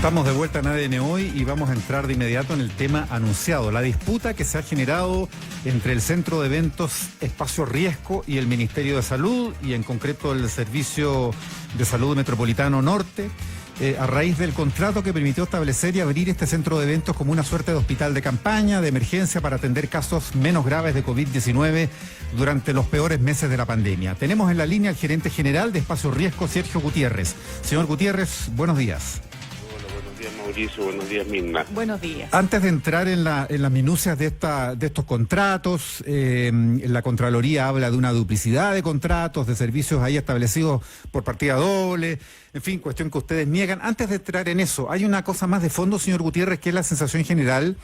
Estamos de vuelta en ADN Hoy y vamos a entrar de inmediato en el tema anunciado, la disputa que se ha generado entre el Centro de Eventos Espacio Riesgo y el Ministerio de Salud, y en concreto el Servicio de Salud Metropolitano Norte, a raíz del contrato que permitió establecer y abrir este centro de eventos como una suerte de hospital de campaña, de emergencia para atender casos menos graves de COVID-19 durante los peores meses de la pandemia. Tenemos en la línea al gerente general de Espacio Riesgo, Sergio Gutiérrez. Señor Gutiérrez, buenos días. Mauricio, buenos días, Mirna. Buenos días. Antes de entrar en las minucias de estos contratos, la Contraloría habla de una duplicidad de contratos, de servicios ahí establecidos por partida doble, en fin, cuestión que ustedes niegan. Antes de entrar en eso, hay una cosa más de fondo, señor Gutiérrez, que es la sensación general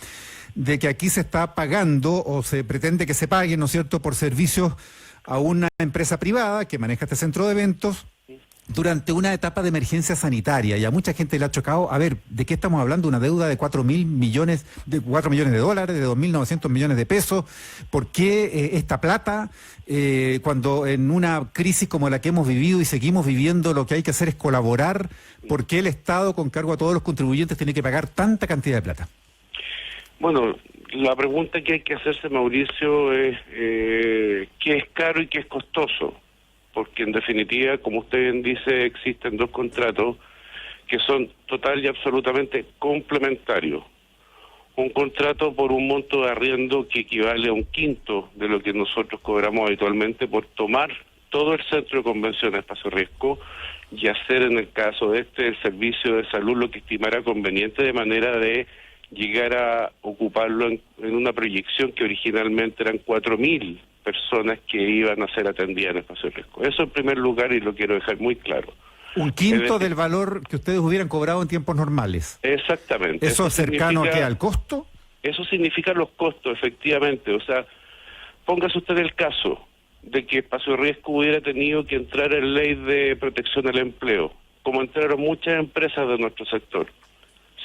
de que aquí se está pagando o se pretende que se pague, ¿no es cierto?, por servicios a una empresa privada que maneja este centro de eventos durante una etapa de emergencia sanitaria, y a mucha gente le ha chocado. A ver, ¿de qué estamos hablando? Una deuda de 4 millones de dólares, de 2.900 millones de pesos. ¿Por qué esta plata? Cuando en una crisis como la que hemos vivido y seguimos viviendo, lo que hay que hacer es colaborar. ¿Por qué el Estado, con cargo a todos los contribuyentes, tiene que pagar tanta cantidad de plata? Bueno, la pregunta que hay que hacerse, Mauricio, es ¿qué es caro y qué es costoso? Porque en definitiva, como usted bien dice, existen dos contratos que son total y absolutamente complementarios. Un contrato por un monto de arriendo que equivale a un quinto de lo que nosotros cobramos habitualmente por tomar todo el centro de convenciones Espacio Riesgo y hacer, en el caso de el servicio de salud lo que estimara conveniente, de manera de llegar a ocuparlo en una proyección que originalmente eran 4.000 personas que iban a ser atendidas en Espacio Riesgo. Eso en primer lugar, y lo quiero dejar muy claro. Un quinto del valor que ustedes hubieran cobrado en tiempos normales. Exactamente. ¿Eso es cercano a qué, al costo? Eso significa los costos, efectivamente. O sea, póngase usted el caso de que Espacio Riesgo hubiera tenido que entrar en ley de protección al empleo, como entraron muchas empresas de nuestro sector.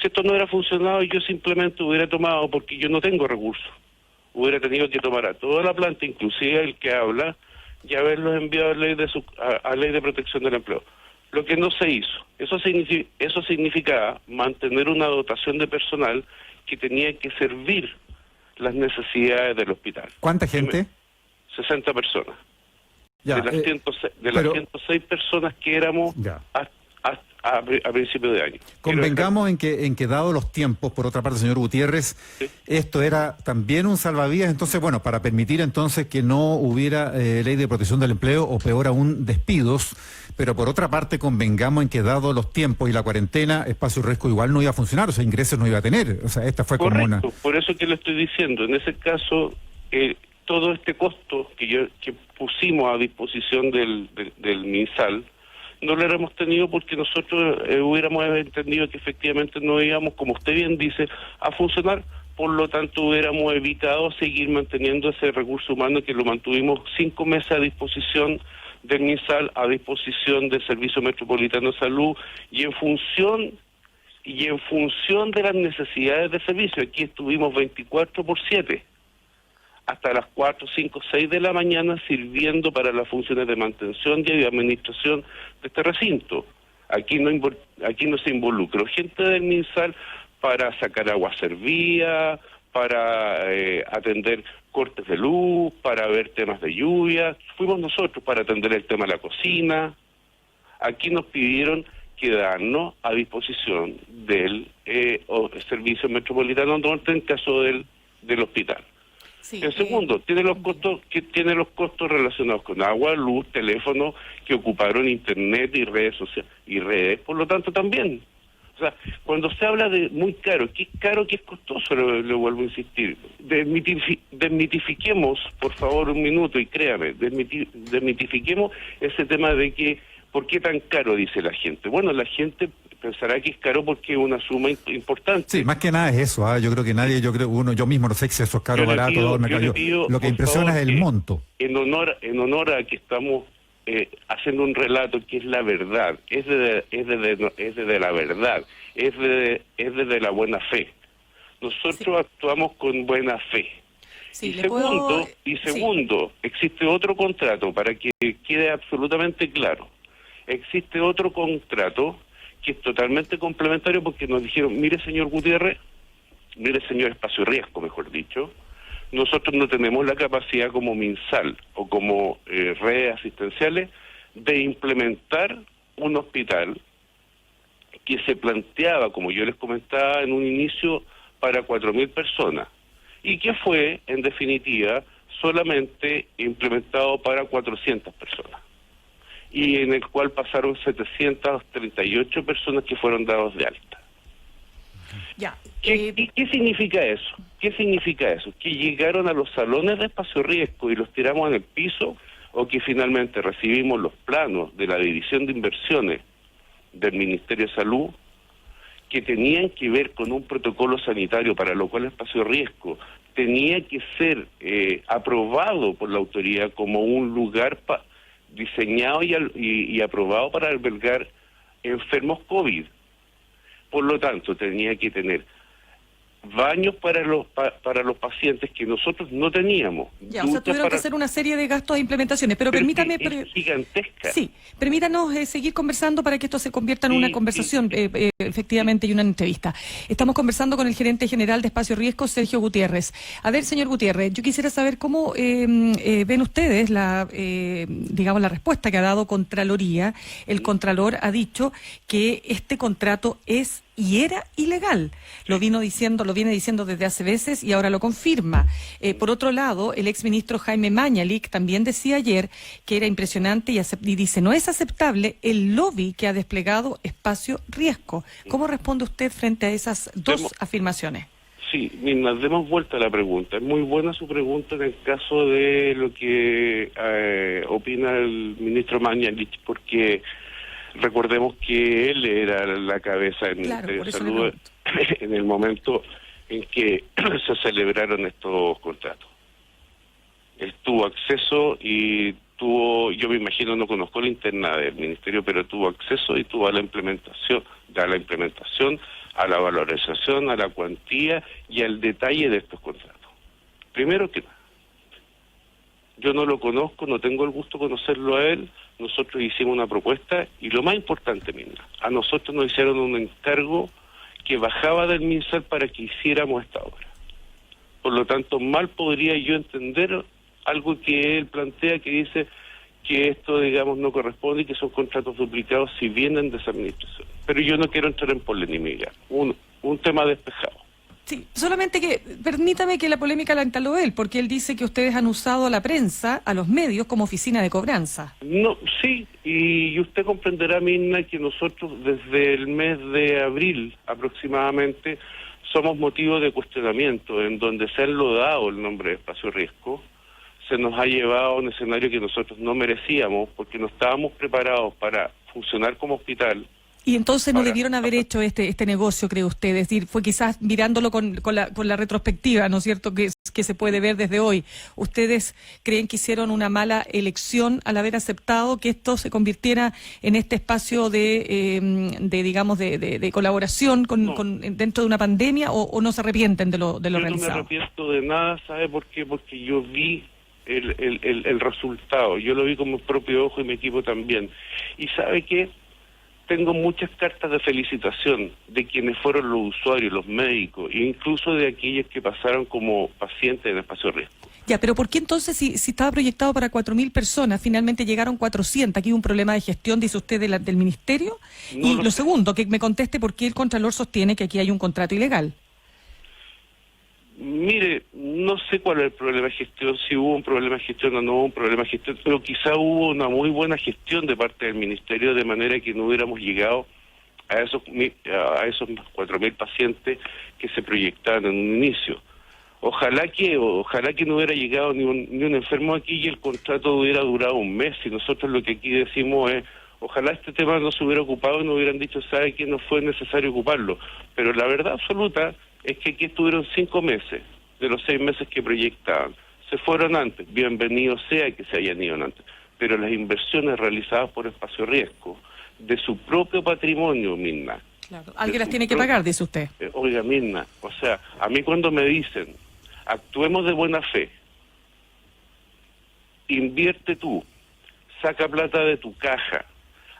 Si esto no hubiera funcionado, yo simplemente hubiera tomado, porque yo no tengo recursos, hubiera tenido que tomar a toda la planta, inclusive el que habla, y haberlos enviado a ley de protección del empleo. Lo que no se hizo. Eso significaba mantener una dotación de personal que tenía que servir las necesidades del hospital. ¿Cuánta gente? 60 personas. Ya, las 106 personas que éramos a principios de año. Convengamos en que dado los tiempos, por otra parte, señor Gutiérrez, sí, esto era también un salvavidas, entonces, bueno, para permitir entonces que no hubiera ley de protección del empleo, o peor aún, despidos, pero por otra parte convengamos en que dado los tiempos y la cuarentena, Espacio Riesgo igual no iba a funcionar, o sea, ingresos no iba a tener, o sea, esta fue correcto, como una... Por eso que le estoy diciendo, en ese caso, todo este costo que pusimos a disposición del MinSal, no lo hubiéramos tenido porque nosotros hubiéramos entendido que efectivamente no íbamos, como usted bien dice, a funcionar. Por lo tanto, hubiéramos evitado seguir manteniendo ese recurso humano que lo mantuvimos 5 meses a disposición del MinSal, a disposición del Servicio Metropolitano de Salud, y en función de las necesidades de servicio. Aquí estuvimos 24/7. Hasta las 4, 5, 6 de la mañana sirviendo para las funciones de mantención y de administración de este recinto. Aquí no se involucró gente del MinSal para sacar agua servida, para atender cortes de luz, para ver temas de lluvia. Fuimos nosotros para atender el tema de la cocina. Aquí nos pidieron quedarnos a disposición del Servicio Metropolitano Norte en caso del hospital. Sí, el segundo, tiene los costos relacionados con agua, luz, teléfono, que ocuparon internet y redes sociales y redes, por lo tanto también. O sea, cuando se habla de muy caro, ¿qué es caro, qué es costoso? Le vuelvo a insistir. Desmitifiquemos, por favor, un minuto, y créame, desmitifiquemos ese tema de que, ¿por qué tan caro, dice la gente? Bueno, la gente pensará que es caro porque es una suma importante. Sí, más que nada es eso, yo creo que nadie, yo mismo no sé si eso es caro o barato, lo que impresiona es el monto. En honor a que estamos haciendo un relato que es la verdad, es de la verdad, es desde la buena fe. Nosotros actuamos con buena fe. Sí, segundo, existe otro contrato, para que quede absolutamente claro. Existe otro contrato que es totalmente complementario, porque nos dijeron, mire señor Gutiérrez, mire señor Espacio Riesgo, mejor dicho, nosotros no tenemos la capacidad como MinSal o como redes asistenciales de implementar un hospital que se planteaba, como yo les comentaba en un inicio, para 4.000 personas, y que fue, en definitiva, solamente implementado para 400 personas, y en el cual pasaron 738 personas que fueron dados de alta. Ya. ¿Qué significa eso? ¿Qué significa eso? ¿Que llegaron a los salones de Espacio Riesgo y los tiramos en el piso, o que finalmente recibimos los planos de la División de Inversiones del Ministerio de Salud, que tenían que ver con un protocolo sanitario para lo cual Espacio Riesgo tenía que ser aprobado por la autoridad como un lugar diseñado y aprobado para albergar enfermos COVID? Por lo tanto, tenía que tener baños para los pacientes que nosotros no teníamos. Ya, o sea, tuvieron que hacer una serie de gastos e implementaciones, pero permítame... Es gigantesca. Sí, permítanos seguir conversando para que esto se convierta en una conversación, efectivamente, y una entrevista. Estamos conversando con el gerente general de Espacio Riesgo, Sergio Gutiérrez. A ver, señor Gutiérrez, yo quisiera saber cómo ven ustedes la respuesta que ha dado Contraloría. El Contralor ha dicho que este contrato es y era ilegal. Lo viene diciendo desde hace veces y ahora lo confirma. Por otro lado, el exministro Jaime Mañalich también decía ayer que era impresionante y dice, no es aceptable el lobby que ha desplegado Espacio Riesgo. ¿Cómo responde usted frente a esas dos afirmaciones? Sí, nos demos vuelta a la pregunta. Es muy buena su pregunta en el caso de lo que opina el ministro Mañalich, porque recordemos que él era la cabeza del Ministerio de Salud en el momento en que se celebraron estos contratos. Él tuvo acceso y yo me imagino, no conozco la interna del ministerio, pero tuvo acceso y tuvo a la implementación, a la valorización, a la cuantía y al detalle de estos contratos. Primero que nada, yo no lo conozco, no tengo el gusto de conocerlo a él. Nosotros hicimos una propuesta y lo más importante, Mirna, a nosotros nos hicieron un encargo que bajaba del MinSal para que hiciéramos esta obra. Por lo tanto, mal podría yo entender algo que él plantea, que dice que esto, digamos, no corresponde y que son contratos duplicados si vienen de esa administración. Pero yo no quiero entrar en polémica, un tema despejado. Sí, solamente que permítame que la polémica la instaló él, porque él dice que ustedes han usado a la prensa, a los medios, como oficina de cobranza. No, sí, y usted comprenderá, Mirna, que nosotros desde el mes de abril aproximadamente somos motivo de cuestionamiento, en donde se ha enlodado el nombre de Espacio Riesgo, se nos ha llevado a un escenario que nosotros no merecíamos, porque no estábamos preparados para funcionar como hospital. Y entonces no debieron haber hecho este negocio, cree usted. Es decir, fue quizás mirándolo con la retrospectiva, ¿no es cierto?, que se puede ver desde hoy. ¿Ustedes creen que hicieron una mala elección al haber aceptado que esto se convirtiera en este espacio de colaboración dentro de una pandemia, o no se arrepienten de lo realizado? Yo no me arrepiento de nada, ¿sabe por qué? Porque yo vi el resultado. Yo lo vi con mi propio ojo y mi equipo también. ¿Y sabe qué? Tengo muchas cartas de felicitación de quienes fueron los usuarios, los médicos, e incluso de aquellos que pasaron como pacientes en Espacio Riesgo. Ya, pero ¿por qué entonces, si estaba proyectado para 4.000 personas, finalmente llegaron 400? Aquí hay un problema de gestión, dice usted, del Ministerio. No, y lo segundo, que me conteste por qué el Contralor sostiene que aquí hay un contrato ilegal. Mire, no sé cuál es el problema de gestión, si hubo un problema de gestión o no hubo un problema de gestión, pero quizá hubo una muy buena gestión de parte del Ministerio, de manera que no hubiéramos llegado a esos 4.000 pacientes que se proyectaban en un inicio. Ojalá que no hubiera llegado ni un enfermo aquí y el contrato hubiera durado un mes. Y nosotros lo que aquí decimos es, ojalá este tema no se hubiera ocupado y no hubieran dicho, sabe que no fue necesario ocuparlo. Pero la verdad absoluta es que aquí estuvieron 5 meses de los 6 meses que proyectaban. Se fueron antes, bienvenido sea que se hayan ido antes, pero las inversiones realizadas por Espacio Riesgo, de su propio patrimonio, Mirna. Claro. Alguien las tiene que pagar, dice usted. Oiga, Mirna, o sea, a mí cuando me dicen, actuemos de buena fe, invierte tú, saca plata de tu caja,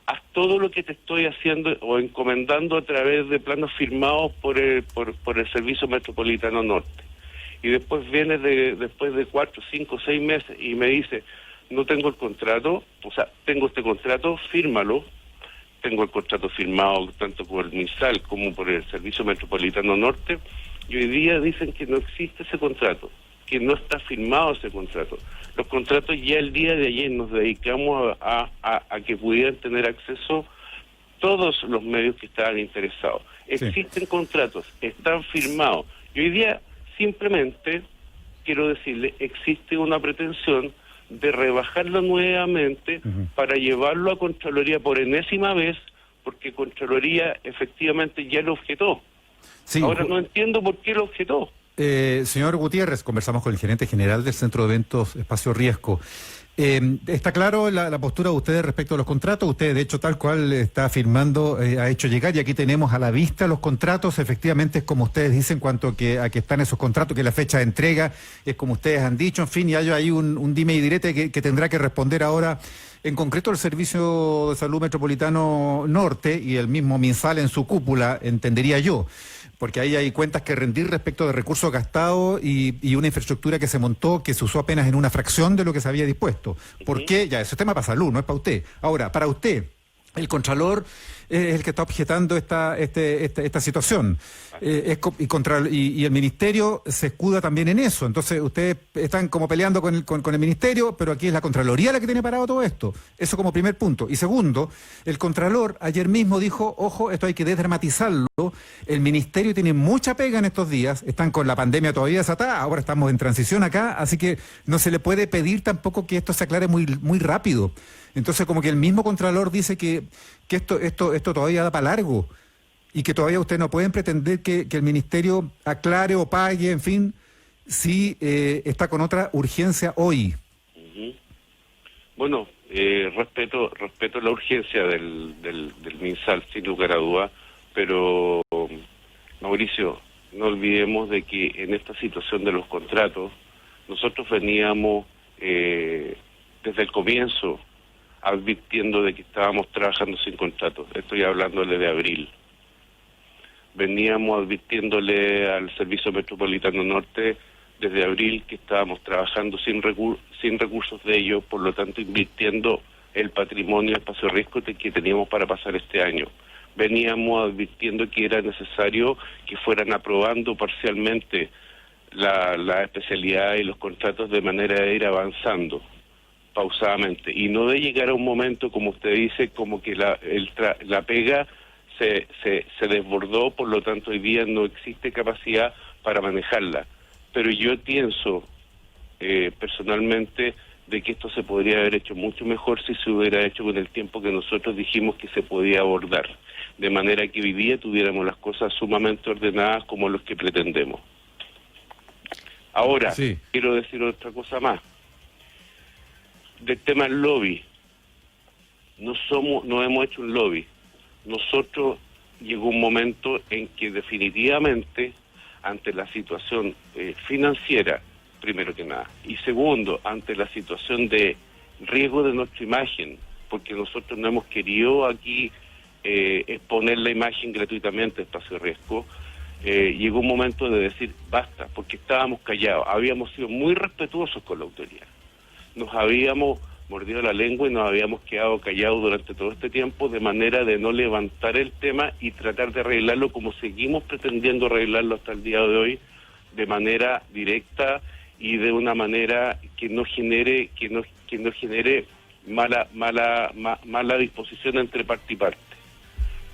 haz todo lo que te estoy haciendo o encomendando a través de planos firmados por el Servicio Metropolitano Norte. Y después viene después de 4, 5, 6 meses y me dice, no tengo el contrato, o sea, tengo este contrato, fírmalo. Tengo el contrato firmado tanto por el MinSal como por el Servicio Metropolitano Norte, y hoy día dicen que no existe ese contrato, que no está firmado ese contrato. Los contratos ya el día de ayer nos dedicamos a que pudieran tener acceso todos los medios que estaban interesados. Existen contratos, están firmados, y hoy día simplemente, quiero decirle, existe una pretensión de rebajarlo nuevamente para llevarlo a Contraloría por enésima vez, porque Contraloría efectivamente ya lo objetó. Sí, ahora no entiendo por qué lo objetó. Señor Gutiérrez, conversamos con el gerente general del Centro de Eventos Espacio Riesgo. Está claro la postura de ustedes respecto a los contratos. Usted, de hecho, tal cual está afirmando, ha hecho llegar, y aquí tenemos a la vista los contratos. Efectivamente, es como ustedes dicen, cuanto a que están esos contratos, que la fecha de entrega es como ustedes han dicho. En fin, y hay ahí un dime y direte que tendrá que responder ahora, en concreto, el Servicio de Salud Metropolitano Norte y el mismo MinSal en su cúpula, entendería yo. Porque ahí hay cuentas que rendir respecto de recursos gastados y una infraestructura que se montó, que se usó apenas en una fracción de lo que se había dispuesto. ¿Por qué? Ya, ese es tema para salud, no es para usted. Ahora, para usted, el Contralor es el que está objetando esta situación. Y el Ministerio se escuda también en eso. Entonces, ustedes están como peleando con el Ministerio, pero aquí es la Contraloría la que tiene parado todo esto. Eso como primer punto. Y segundo, el Contralor ayer mismo dijo, ojo, esto hay que desdramatizarlo. El Ministerio tiene mucha pega en estos días. Están con la pandemia todavía desatada. Ahora estamos en transición acá. Así que no se le puede pedir tampoco que esto se aclare muy, muy rápido. Entonces, como que el mismo Contralor dice que esto todavía da para largo y que todavía ustedes no pueden pretender que el Ministerio aclare o pague, en fin, si está con otra urgencia hoy. Bueno, respeto la urgencia del MinSal, sin lugar a duda, pero, Mauricio, no olvidemos de que en esta situación de los contratos, nosotros veníamos desde el comienzo advirtiendo de que estábamos trabajando sin contratos. Estoy hablándole de abril. Veníamos advirtiéndole al Servicio Metropolitano Norte desde abril que estábamos trabajando sin recursos de ellos, por lo tanto invirtiendo el patrimonio espacio riesgo que teníamos para pasar este año. Veníamos advirtiendo que era necesario que fueran aprobando parcialmente la especialidad y los contratos de manera de ir avanzando pausadamente, y no de llegar a un momento, como usted dice, como que la pega se desbordó, por lo tanto hoy día no existe capacidad para manejarla. Pero yo pienso personalmente de que esto se podría haber hecho mucho mejor si se hubiera hecho con el tiempo que nosotros dijimos que se podía abordar, de manera que hoy día tuviéramos las cosas sumamente ordenadas como los que pretendemos. Ahora, sí, quiero decir otra cosa más. Del tema del lobby, no hemos hecho un lobby. Nosotros llegó un momento en que definitivamente, ante la situación financiera, primero que nada, y segundo, ante la situación de riesgo de nuestra imagen, porque nosotros no hemos querido aquí exponer la imagen gratuitamente, Espacio Riesgo, llegó un momento de decir basta, porque estábamos callados, habíamos sido muy respetuosos con la autoridad. Nos habíamos mordido la lengua y nos habíamos quedado callados durante todo este tiempo, de manera de no levantar el tema y tratar de arreglarlo como seguimos pretendiendo arreglarlo hasta el día de hoy, de manera directa y de una manera que no genere mala disposición entre parte y parte.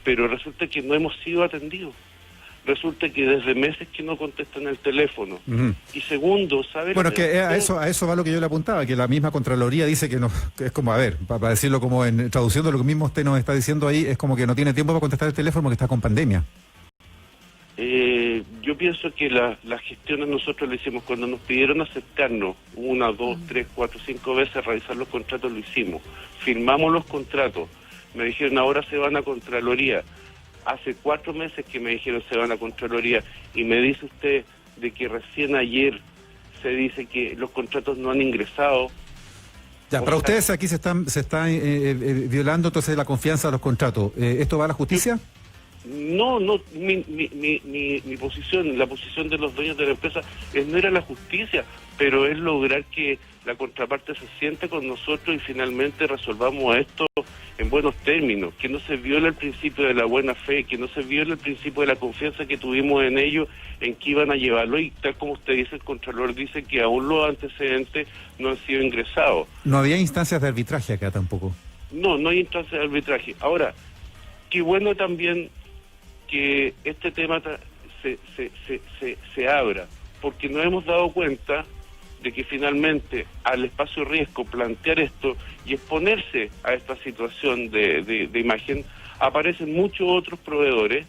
Pero resulta que no hemos sido atendidos. Resulta que desde meses que no contestan el teléfono. Y segundo, ¿sabes? Bueno, que a eso va lo que yo le apuntaba, que la misma Contraloría dice que es como, a ver, para decirlo como traduciendo lo que mismo usted nos está diciendo ahí, es como que no tiene tiempo para contestar el teléfono porque está con pandemia. Yo pienso que las gestiones nosotros le hicimos cuando nos pidieron acercarnos 1, 2, 3, 4, 5 veces a revisar los contratos, lo hicimos. Firmamos los contratos. Me dijeron, ahora se van a Contraloría. Hace 4 meses que me dijeron se van a Contraloría, y me dice usted de que recién ayer se dice que los contratos no han ingresado. Ya, para ustedes aquí se está violando entonces la confianza de los contratos. ¿Esto va a la justicia? No, mi posición, la posición de los dueños de la empresa es no ir a la justicia, pero es lograr que la contraparte se siente con nosotros y finalmente resolvamos esto en buenos términos, que no se viole el principio de la buena fe, que no se viole el principio de la confianza que tuvimos en ellos, en que iban a llevarlo, y tal como usted dice, el Contralor dice que aún los antecedentes no han sido ingresados. No había instancias de arbitraje acá tampoco. No hay instancias de arbitraje. Ahora, qué bueno también que este tema se abra, porque nos hemos dado cuenta de que finalmente al Espacio Riesgo plantear esto y exponerse a esta situación de imagen, aparecen muchos otros proveedores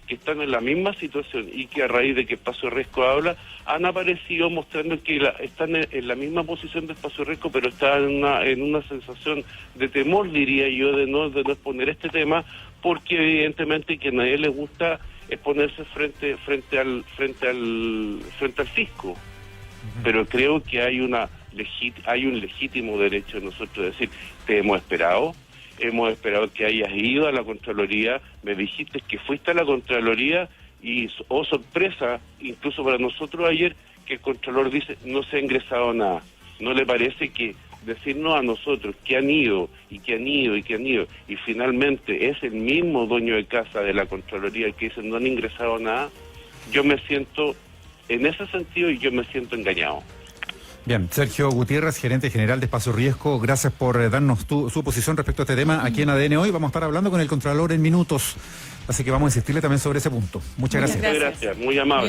que están en la misma situación y que a raíz de que Espacio Riesgo habla, han aparecido mostrando que están en la misma posición de Espacio Riesgo, pero están en una sensación de temor, diría yo, de no exponer este tema, porque evidentemente que a nadie le gusta exponerse frente al fisco. Pero creo que hay un legítimo derecho de nosotros de decir, te hemos esperado que hayas ido a la Contraloría, me dijiste que fuiste a la Contraloría y, oh sorpresa, incluso para nosotros ayer, que el Contralor dice, no se ha ingresado nada. ¿No le parece que decirnos a nosotros que han ido y que han ido y finalmente es el mismo dueño de casa de la Contraloría el que dice no han ingresado nada? Yo me siento, en ese sentido, yo me siento engañado. Bien, Sergio Gutiérrez, gerente general de Espacio Riesgo, gracias por darnos su posición respecto a este tema. Aquí en ADN Hoy vamos a estar hablando con el Contralor en minutos, así que vamos a insistirle también sobre ese punto. Muchas gracias. Muchas gracias, muy amable.